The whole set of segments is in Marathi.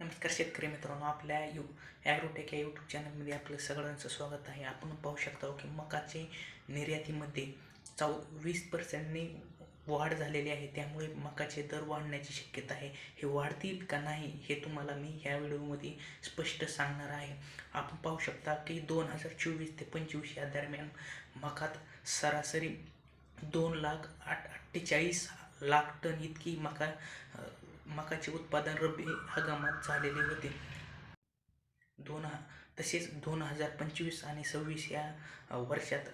नमस्कार शेतकरी मित्रांनो, आपल्या ॲग्रोटेक या यूट्यूब चॅनलमध्ये आपलं सगळ्यांचं स्वागत आहे. आपण पाहू शकता की मकाचे निर्यातीमध्ये 20%नी वाढ झालेली आहे. त्यामुळे मकाचे दर वाढण्याची शक्यता आहे. हे वाढतील का नाही हे तुम्हाला मी ह्या व्हिडिओमध्ये स्पष्ट सांगणार आहे. आपण पाहू शकता की 2024 ते 25 या दरम्यान मकात सरासरी 2,48,00,000 टन इतकी मकाचे उत्पादन रब्बी हंगामात झालेले होते. तसेच 2025 आणि 26 या वर्षात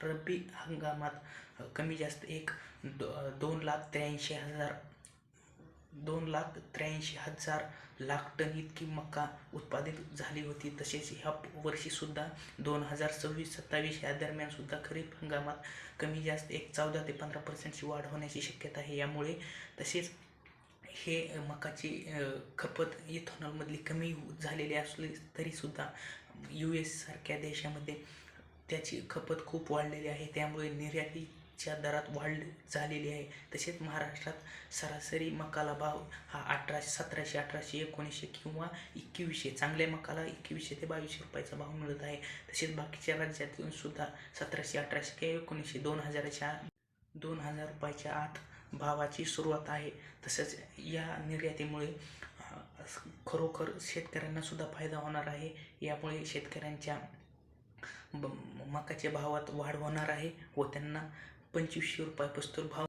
रब्बी हंगामात कमी जास्त 2,83,000 लाख टन इतकी मका उत्पादित झाली होती. तसेच ह्या वर्षीसुद्धा 2026-27 या दरम्यानसुद्धा खरीप हंगामात कमी जास्त 14 ते 15% वाढ होण्याची शक्यता आहे. यामुळे तसेच हे मकाची खपत इथेनॉलमधली कमी झालेली असली तरीसुद्धा US सारख्या देशामध्ये त्याची खपत खूप वाढलेली आहे. त्यामुळे निर्यातीच्या दरात वाढ झालेली आहे. तसेच महाराष्ट्रात सरासरी मकाला भाव हा 1700, 1800, 1900 किंवा 2100, चांगल्या मकाला 2100 ते 2200 रुपयाचा भाव मिळत आहे. तसेच बाकीच्या राज्यातून सुद्धा 1700, 1800 किंवा 1900, 2000 रुपयाच्या आत भावाची सुरुवात आहे. तसंच या निर्यातीमुळे खरोखर शेतकऱ्यांना सुद्धा फायदा होणार आहे. यामुळे शेतकऱ्यांच्या मकाच्या भावात वाढ होणार आहे व त्यांना 2500 रुपयापासून भाव